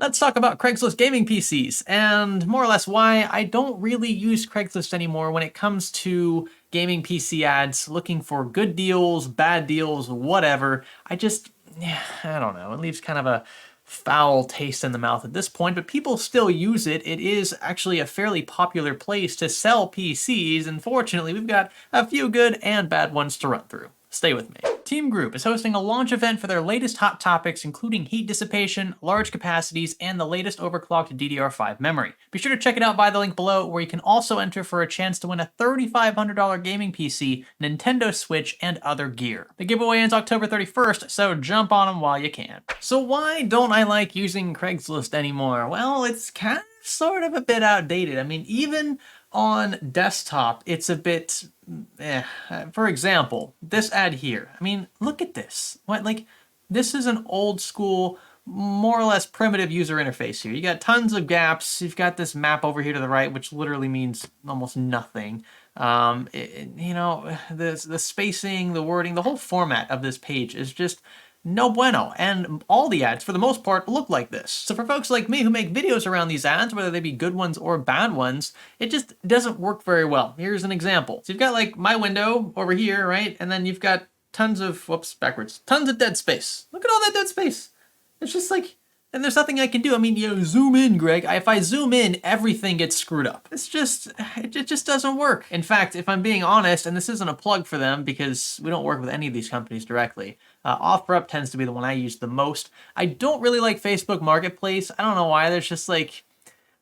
Let's talk about Craigslist gaming PCs and more or less why I don't really use Craigslist anymore when it comes to gaming PC ads, looking for good deals, bad deals, whatever. I don't know, it leaves kind of a foul taste in the mouth at this point, but people still use it. It is actually a fairly popular place to sell PCs, and fortunately we've got a few good and bad ones to run through. Stay with me. Team Group is hosting a launch event for their latest hot topics, including heat dissipation, large capacities, and the latest overclocked DDR5 memory. Be sure to check it out by the link below, where you can also enter for a chance to win a $3,500 gaming PC, Nintendo Switch, and other gear. The giveaway ends October 31st, so jump on them while you can. So why don't I like using Craigslist anymore? Well, it's kind of sort of a bit outdated. I mean, even on desktop, it's a bit, For example, this ad here. I mean, look at this. This is an old school, more or less primitive user interface here. You got tons of gaps. You've got this map over here to the right, which literally means almost nothing. The spacing, the wording, the whole format of this page is just no bueno, and all the ads, for the most part, look like this. So for folks like me who make videos around these ads, whether they be good ones or bad ones, it just doesn't work very well. Here's an example. So you've got like my window over here, right? And then you've got tons of, tons of dead space. Look at all that dead space. It's just like, and there's nothing I can do. I mean, zoom in, Greg. If I zoom in, everything gets screwed up. It just doesn't work. In fact, if I'm being honest, and this isn't a plug for them because we don't work with any of these companies directly, OfferUp tends to be the one I use the most. I don't really like Facebook Marketplace. I don't know why. There's just like,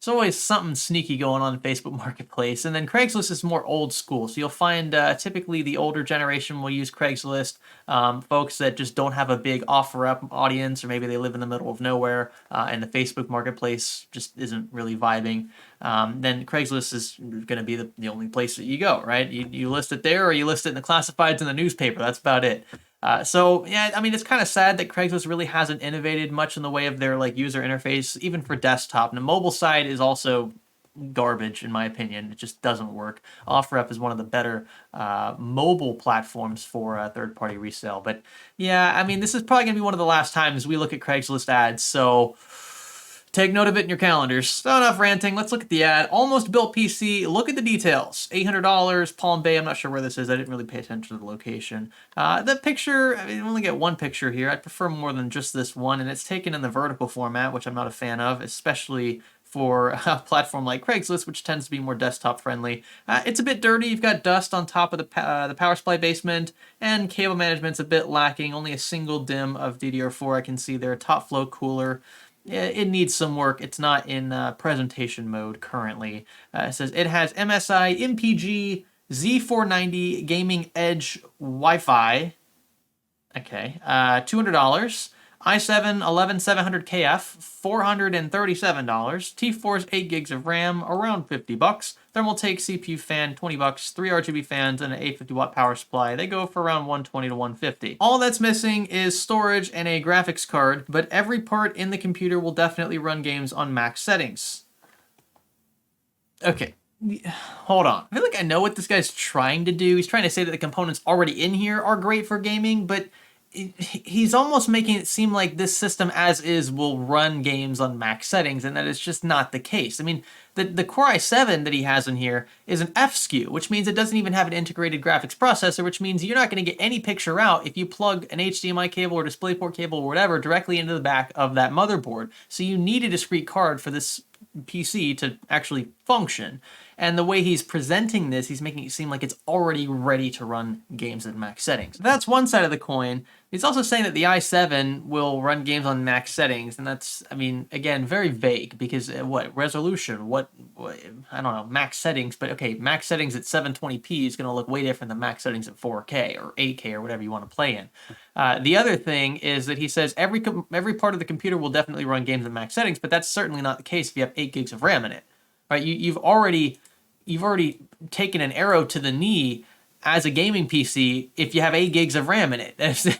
there's always something sneaky going on in Facebook Marketplace. And then Craigslist is more old school. So you'll find typically the older generation will use Craigslist. Folks that just don't have a big OfferUp audience, or maybe they live in the middle of nowhere and the Facebook Marketplace just isn't really vibing. Then Craigslist is going to be the only place that you go, right? You list it there, or you list it in the classifieds in the newspaper. That's about it. So yeah, I mean, it's kind of sad that Craigslist really hasn't innovated much in the way of their like user interface, even for desktop. And the mobile side is also garbage in my opinion. It just doesn't work. OfferUp is one of the better mobile platforms for third-party resale. But yeah, I mean, this is probably gonna be one of the last times we look at Craigslist ads. So take note of it in your calendars. So enough ranting. Let's look at the ad. Almost built PC. Look at the details. $800, Palm Bay. I'm not sure where this is. I didn't really pay attention to the location. The picture, I mean, you only get one picture here. I'd prefer more than just this one, and it's taken in the vertical format, which I'm not a fan of, especially for a platform like Craigslist, which tends to be more desktop friendly. It's a bit dirty. You've got dust on top of the power supply basement, and cable management's a bit lacking. Only a single DIMM of DDR4 I can see there. Top flow cooler. It needs some work. It's not in presentation mode currently. It says it has MSI MPG Z490 Gaming Edge Wi-Fi. Okay, $200. i7 11700KF, $437. T-Force 8 gigs of RAM, around $50. Thermaltake CPU fan, $20. 3 RGB fans and an 850 watt power supply. They go for around $120 to $150. All that's missing is storage and a graphics card, but every part in the computer will definitely run games on max settings. Okay. Hold on. I feel like I know what this guy's trying to do. He's trying to say that the components already in here are great for gaming, but he's almost making it seem like this system as is will run games on max settings, and that is just not the case. I mean, the Core i7 that he has in here is an F SKU, which means it doesn't even have an integrated graphics processor, which means you're not going to get any picture out if you plug an HDMI cable or DisplayPort cable or whatever directly into the back of that motherboard. So you need a discrete card for this PC to actually function. And the way he's presenting this, he's making it seem like it's already ready to run games at max settings. That's one side of the coin. He's also saying that the i7 will run games on max settings, and that's, I mean, again, very vague, because what resolution, what I don't know, max settings, but okay, max settings at 720p is going to look way different than max settings at 4K or 8K or whatever you want to play in. The other thing is that he says every part of the computer will definitely run games at max settings, but that's certainly not the case if you have 8 gigs of RAM in it. Right? You've already taken an arrow to the knee as a gaming PC if you have 8 gigs of RAM in it.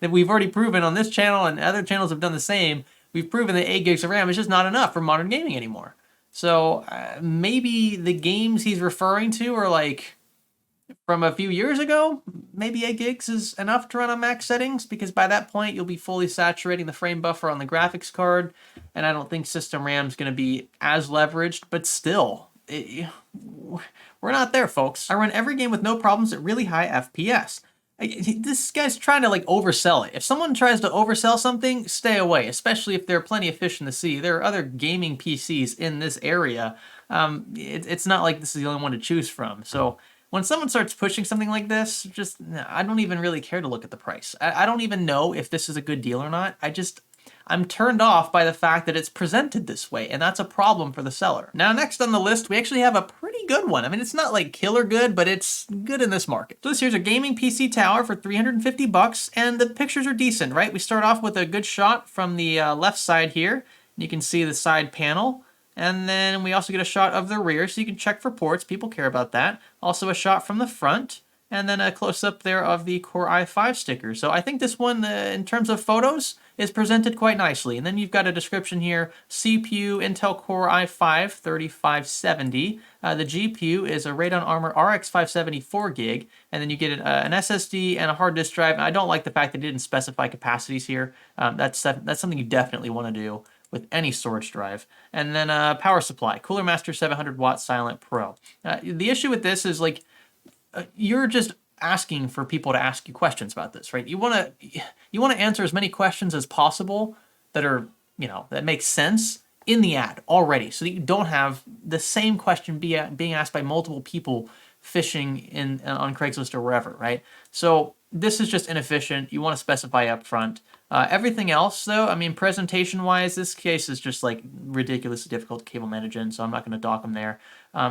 We've already proven on this channel, and other channels have done the same. We've proven that 8 gigs of RAM is just not enough for modern gaming anymore. So maybe the games he's referring to are like From a few years ago, maybe 8 gigs is enough to run on max settings, because by that point you'll be fully saturating the frame buffer on the graphics card, and I don't think system RAM is going to be as leveraged, but still, we're not there, folks. I run every game with no problems at really high FPS. This guy's trying to like oversell it. If someone tries to oversell something, stay away, especially if they're plenty of fish in the sea. There are other gaming PCs in this area. It's not like this is the only one to choose from. So when someone starts pushing something like this, just, I don't even really care to look at the price. I don't even know if this is a good deal or not. I'm turned off by the fact that it's presented this way, and that's a problem for the seller. Now, next on the list, we actually have a pretty good one. I mean, it's not like killer good, but it's good in this market. So this here's a gaming PC tower for 350 bucks, and the pictures are decent, right? We start off with a good shot from the left side here. You can see the side panel. And then we also get a shot of the rear, so you can check for ports. People care about that. Also a shot from the front, and then a close-up there of the Core i5 sticker. So I think this one, in terms of photos, is presented quite nicely. And then you've got a description here: CPU, Intel Core i5 3570. The GPU is a Radeon Armor RX 570 4 gig, and then you get an SSD and a hard disk drive. And I don't like the fact that it didn't specify capacities here. That's something you definitely want to do with any storage drive. And then a power supply, Cooler Master 700 watt Silent Pro. The issue with this is like, you're just asking for people to ask you questions about this, right? You want to answer as many questions as possible that are, that make sense in the ad already, so that you don't have the same question being asked by multiple people fishing on Craigslist or wherever, right? So this is just inefficient. You want to specify up front. Everything else, though, I mean, presentation-wise, this case is just like ridiculously difficult to cable manage in, so I'm not going to dock him there.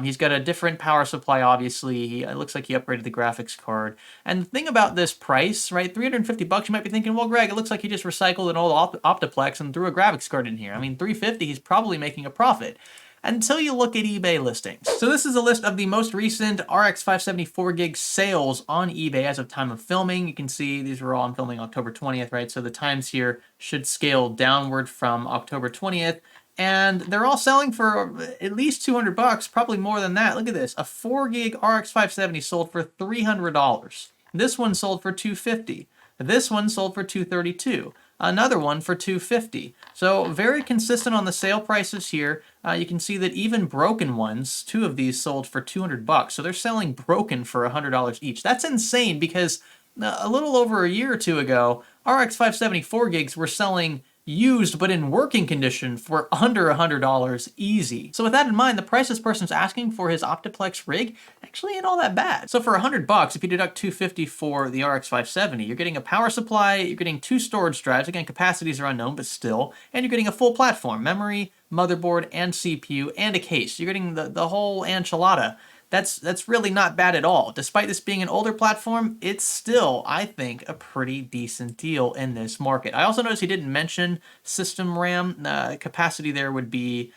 He's got a different power supply, obviously. It looks like he upgraded the graphics card. And the thing about this price, right, 350 bucks, you might be thinking, well, Greg, it looks like he just recycled an old Optiplex and threw a graphics card in here. I mean, 350, he's probably making a profit, until you look at eBay listings. So this is a list of the most recent RX 574 gig sales on eBay as of time of filming. You can see these were all on filming October 20th, right? So the times here should scale downward from October 20th. And they're all selling for at least 200 bucks, probably more than that. Look at this. A 4 gig RX 570 sold for $300. This one sold for $250. This one sold for $232. Another one for $250. So very consistent on the sale prices here. You can see that even broken ones, 2 of these sold for 200 bucks. So they're selling broken for $100 each. That's insane, because a little over a year or two ago, RX 574 gigs were selling used but in working condition for under $100 easy. So with that in mind, the price this person's asking for his Optiplex rig actually ain't all that bad. So for 100 bucks, if you deduct 250 for the RX 570, you're getting a power supply, you're getting 2 storage drives, again, capacities are unknown, but still, and you're getting a full platform, memory, motherboard, and CPU, and a case. You're getting the whole enchilada. That's really not bad at all. Despite this being an older platform, it's still, I think, a pretty decent deal in this market. I also noticed he didn't mention system RAM. Capacity there would be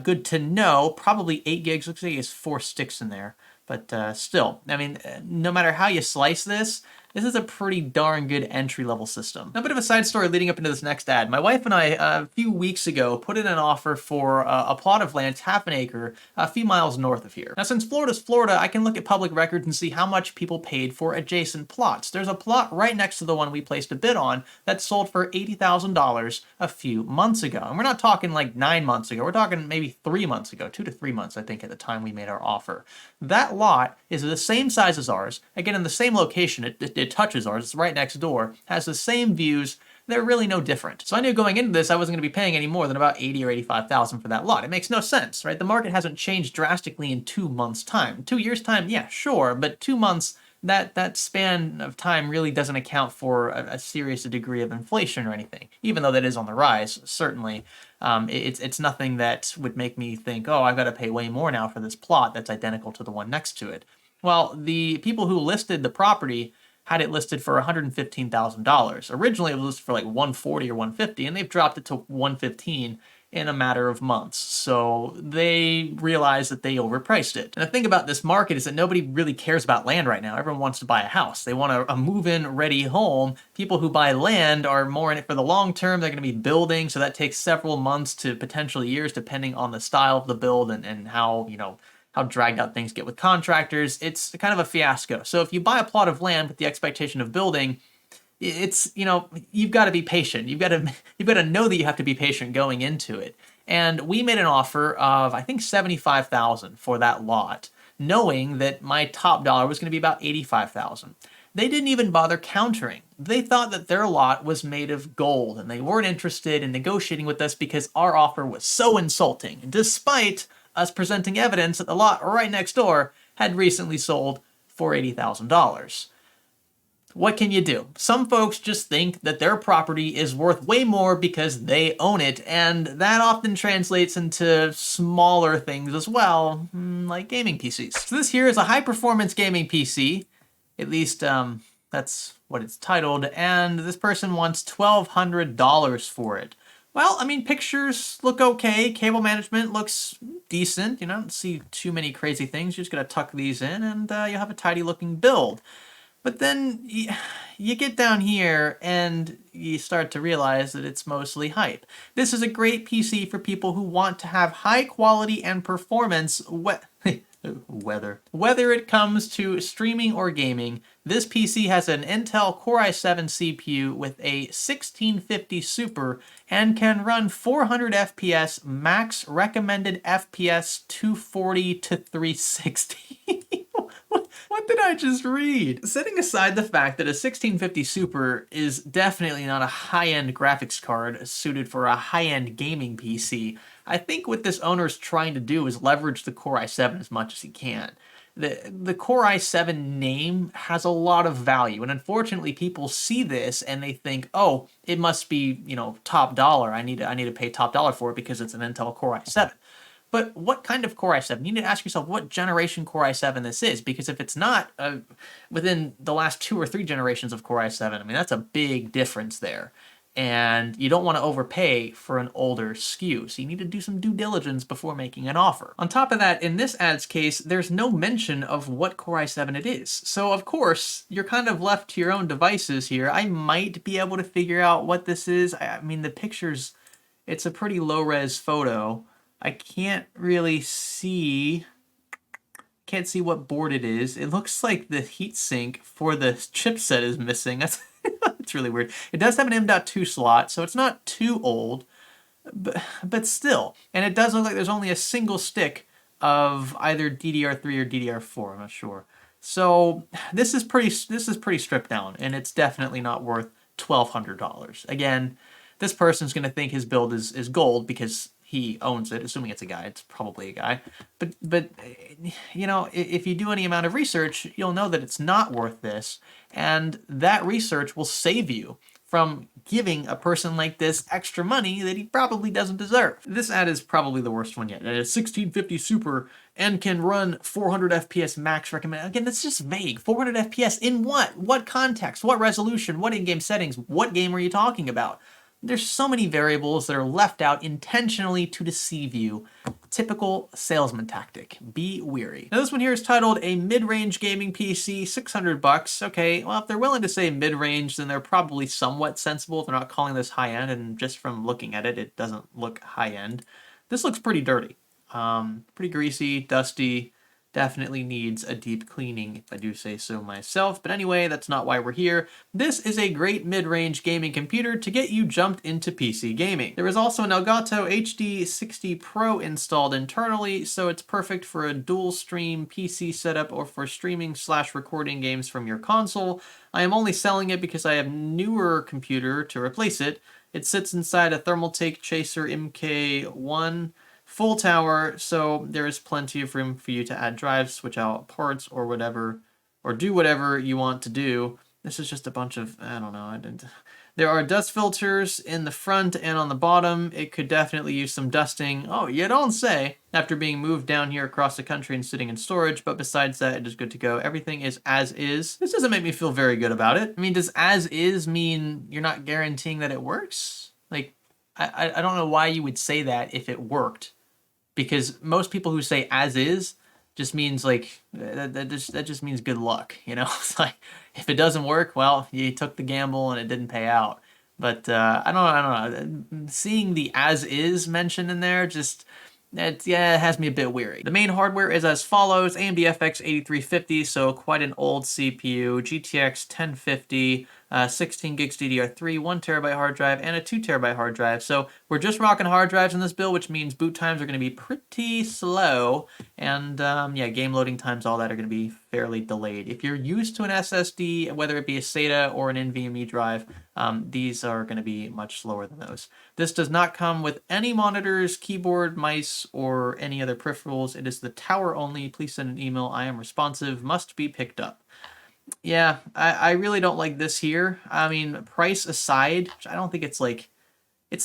good to know. Probably 8 gigs. Looks like he has 4 sticks in there. But still, I mean, no matter how you slice this, this is a pretty darn good entry-level system. Now, a bit of a side story leading up into this next ad. My wife and I, a few weeks ago, put in an offer for a plot of land, it's half an acre, a few miles north of here. Now, since Florida's Florida, I can look at public records and see how much people paid for adjacent plots. There's a plot right next to the one we placed a bid on that sold for $80,000 a few months ago. And we're not talking like 9 months ago. We're talking maybe 3 months ago, 2 to 3 months, I think, at the time we made our offer. That lot is the same size as ours, again, in the same location. It touches ours, it's right next door, has the same views. They're really no different. So I knew going into this I wasn't going to be paying any more than about $80,000 or $85,000 for that lot. It makes no sense, right? The market hasn't changed drastically in 2 months' time. 2 years' time, yeah, sure, but 2 months, that span of time really doesn't account for a serious degree of inflation or anything, even though that is on the rise, certainly. It's nothing that would make me think, oh, I've got to pay way more now for this plot that's identical to the one next to it. Well, the people who listed the property had it listed for $115,000. Originally, it was listed for like $140,000 or $150,000, and they've dropped it to $115,000 in a matter of months. So they realized that they overpriced it. And the thing about this market is that nobody really cares about land right now. Everyone wants to buy a house. They want a move-in ready home. People who buy land are more in it for the long term. They're going to be building, so that takes several months to potentially years, depending on the style of the build and how, how dragged out things get with contractors. It's kind of a fiasco. So if you buy a plot of land with the expectation of building, it's, you know, you've got to be patient. You've got to know that you have to be patient going into it. And we made an offer of, I think, $75,000 for that lot, knowing that my top dollar was going to be about $85,000. They didn't even bother countering. They thought that their lot was made of gold, and they weren't interested in negotiating with us because our offer was so insulting, despite us presenting evidence that the lot right next door had recently sold for $80,000. What can you do? Some folks just think that their property is worth way more because they own it, and that often translates into smaller things as well, like gaming PCs. So this here is a high-performance gaming PC. At least that's what it's titled, and this person wants $1,200 for it. Well, I mean, pictures look okay, cable management looks decent, you know, I don't see too many crazy things, you're just gonna tuck these in and you'll have a tidy looking build. But then you get down here and you start to realize that it's mostly hype. This is a great PC for people who want to have high quality and performance whether it comes to streaming or gaming. This PC has an Intel Core i7 CPU with a 1650 Super and can run 400 FPS, max recommended FPS 240 to 360. What did I just read? Setting aside the fact that a 1650 Super is definitely not a high-end graphics card suited for a high-end gaming PC, I think what this owner is trying to do is leverage the Core i7 as much as he can. The Core i7 name has a lot of value, and unfortunately people see this and they think, oh, it must be, you know, top dollar. I need to pay top dollar for it because it's an Intel Core i7. But what kind of Core i7? You need to ask yourself what generation Core i7 this is, because if it's not within the last 2 or 3 generations of Core i7, I mean, that's a big difference there. And you don't want to overpay for an older SKU, so you need to do some due diligence before making an offer. On top of that, in this ad's case, there's no mention of what Core i7 it is. So of course, you're kind of left to your own devices here. I might be able to figure out what this is. I mean, the pictures, it's a pretty low-res photo. I can't really see, what board it is. It looks like the heatsink for the chipset is missing. That's really weird. It does have an M.2 slot, so it's not too old, but still. And it does look like there's only a single stick of either DDR3 or DDR4, I'm not sure. So this is pretty stripped down, and it's definitely not worth $1,200. Again, this person's going to think his build is gold because he owns it, assuming it's a guy. It's probably a guy. But you know, if you do any amount of research, you'll know that it's not worth this, and that research will save you from giving a person like this extra money that he probably doesn't deserve. This ad is probably the worst one yet. It has 1650 Super and can run 400 FPS max recommended. Again, that's just vague. 400 FPS in what? What context? What resolution? What in-game settings? What game are you talking about? There's so many variables that are left out intentionally to deceive you. Typical salesman tactic. Be wary. Now this one here is titled a mid-range gaming PC, $600. Okay, well if they're willing to say mid-range, then they're probably somewhat sensible if they're not calling this high-end, and just from looking at it, it doesn't look high-end. This looks pretty dirty. Pretty greasy, dusty. Definitely needs a deep cleaning, if I do say so myself. But anyway, that's not why we're here. This is a great mid-range gaming computer to get you jumped into PC gaming. There is also an Elgato HD60 Pro installed internally, so it's perfect for a dual stream PC setup or for streaming/recording games from your console. I am only selling it because I have a newer computer to replace it. It sits inside a Thermaltake Chaser MK1 full tower, so there is plenty of room for you to add drives, switch out parts, or whatever, or do whatever you want to do. This is just a bunch of, I don't know. There are dust filters in the front and on the bottom. It could definitely use some dusting. Oh, you don't say. After being moved down here across the country and sitting in storage, but besides that, it is good to go. Everything is as is. This doesn't make me feel very good about it. I mean, does as is mean you're not guaranteeing that it works? Like, I don't know why you would say that if it worked. Because most people who say as is just means like, that just means good luck, you know? It's like, if it doesn't work, well, you took the gamble and it didn't pay out. But I don't know. Seeing the as is mentioned in there just Yeah, it has me a bit weary. The main hardware is as follows: AMD FX 8350, so quite an old CPU, GTX 1050, 16 gigs DDR3, 1 terabyte hard drive, and a 2 terabyte hard drive. So we're just rocking hard drives in this build, which means boot times are going to be pretty slow, and yeah, game loading times, all that are going to be fairly delayed. If you're used to an SSD, whether it be a SATA or an NVMe drive, these are going to be much slower than those. This does not come with any monitors, keyboard, mice, or any other peripherals. It is the tower only. Please send an email. I am responsive. Must be picked up. Yeah, I really don't like this here. I mean, price aside, I don't think it's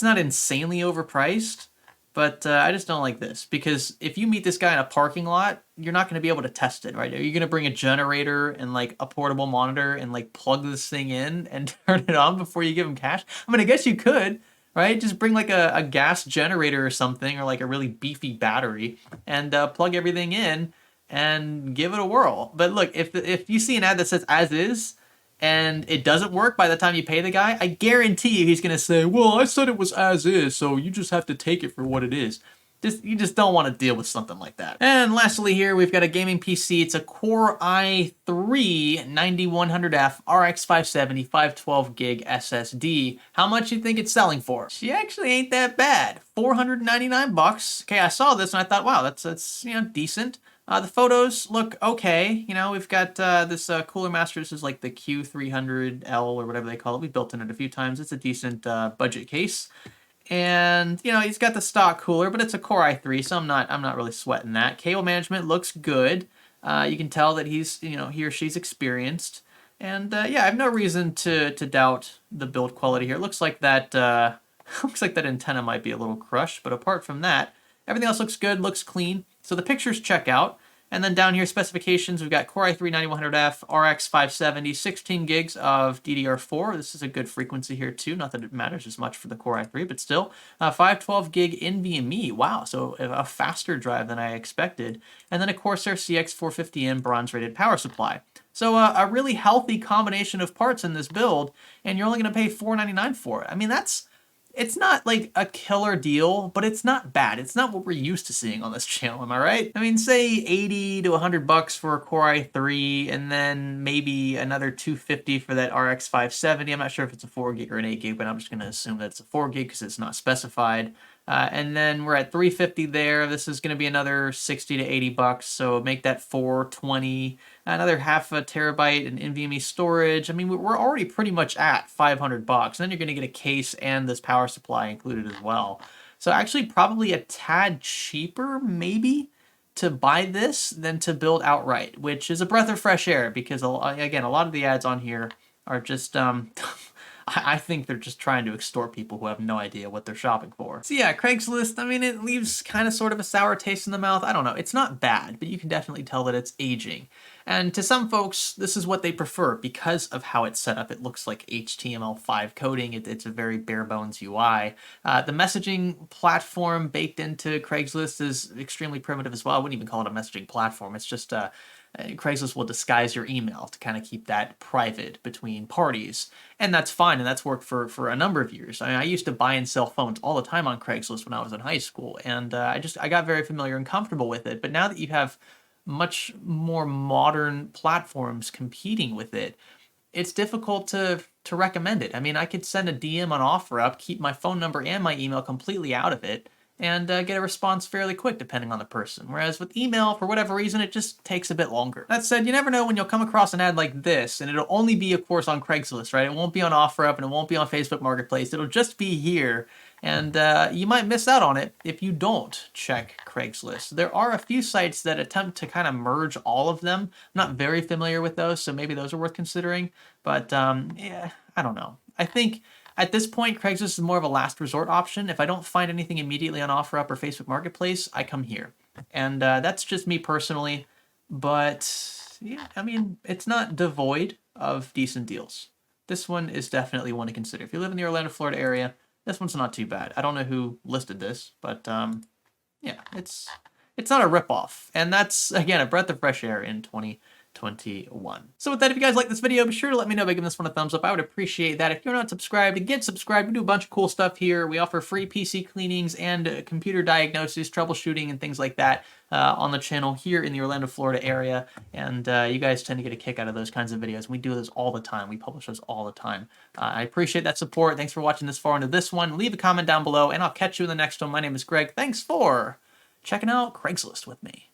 not insanely overpriced, but I just don't like this because if you meet this guy in a parking lot, you're not going to be able to test it, right? Are you going to bring a generator and like a portable monitor and like plug this thing in and turn it on before you give him cash? I mean, I guess you could, right? Just bring like a gas generator or something, or like a really beefy battery, and plug everything in and give it a whirl. But look, if you see an ad that says as is, and it doesn't work by the time you pay the guy, I guarantee you he's going to say, well, I said it was as is, so you just have to take it for what it is. You just don't want to deal with something like that. And lastly here, we've got a gaming PC. It's a Core i3 9100F RX 570 512 gig SSD. How much you think it's selling for? She actually ain't that bad. $499. Okay, I saw this and I thought, wow, that's decent. The photos look okay. We've got this Cooler Master. This is like the Q300L or whatever they call it. We've built in it a few times. It's a decent budget case. And, he's got the stock cooler, but it's a Core i3, so I'm not really sweating that. Cable management looks good. You can tell that he's, he or she's experienced. And, yeah, I have no reason to doubt the build quality here. It looks like that, looks like that antenna might be a little crushed, but apart from that, everything else looks good, looks clean. So the pictures check out. And then down here, specifications, we've got Core i3 9100F, RX 570, 16 gigs of DDR4. This is a good frequency here too. Not that it matters as much for the Core i3, but still. 512 gig NVMe. Wow, so a faster drive than I expected. And then a Corsair CX450M bronze-rated power supply. So a really healthy combination of parts in this build, and you're only going to pay $499 for it. I mean, it's not like a killer deal, but it's not bad. It's not what we're used to seeing on this channel, am I right? I mean, say 80 to 100 bucks for a Core i3, and then maybe another 250 for that RX 570. I'm not sure if it's a 4 gig or an 8 gig, but I'm just going to assume that it's a 4 gig because it's not specified. And then we're at 350 there. This is going to be another 60 to 80 bucks, so make that 420. Another half a terabyte in NVMe storage. I mean, we're already pretty much at 500 bucks. And then you're going to get a case and this power supply included as well. So actually probably a tad cheaper, maybe, to buy this than to build outright, which is a breath of fresh air because, again, a lot of the ads on here are just... I think they're just trying to extort people who have no idea what they're shopping for. So yeah, Craigslist, I mean, it leaves kind of sort of a sour taste in the mouth. I don't know. It's not bad, but you can definitely tell that it's aging. And to some folks, this is what they prefer because of how it's set up. It looks like HTML5 coding. It's a very bare bones UI. The messaging platform baked into Craigslist is extremely primitive as well. I wouldn't even call it a messaging platform. It's just Craigslist will disguise your email to kind of keep that private between parties. And that's fine, and that's worked for a number of years. I mean, I used to buy and sell phones all the time on Craigslist when I was in high school, and I got very familiar and comfortable with it. But now that you have much more modern platforms competing with it, it's difficult to recommend it. I mean, I could send a DM on OfferUp, keep my phone number and my email completely out of it, and get a response fairly quick depending on the person. Whereas with email, for whatever reason, it just takes a bit longer. That said, you never know when you'll come across an ad like this, and it'll only be, of course, on Craigslist, right? It won't be on OfferUp, and it won't be on Facebook Marketplace. It'll just be here, and you might miss out on it if you don't check Craigslist. There are a few sites that attempt to kind of merge all of them. I'm not very familiar with those, so maybe those are worth considering. But yeah, I don't know. I think at this point, Craigslist is more of a last resort option. If I don't find anything immediately on OfferUp or Facebook Marketplace, I come here. And that's just me personally. But yeah, I mean, it's not devoid of decent deals. This one is definitely one to consider. If you live in the Orlando, Florida area, this one's not too bad. I don't know who listed this, but yeah, it's not a ripoff. And that's, again, a breath of fresh air in 2020. 2021. So with that, if you guys like this video, be sure to let me know by giving this one a thumbs up. I would appreciate that. If you're not subscribed, get subscribed. We do a bunch of cool stuff here. We offer free PC cleanings and computer diagnosis, troubleshooting, and things like that on the channel here in the Orlando, Florida area. And you guys tend to get a kick out of those kinds of videos. We do those all the time. We publish those all the time. I appreciate that support. Thanks for watching this far into this one. Leave a comment down below, and I'll catch you in the next one. My name is Greg. Thanks for checking out Craigslist with me.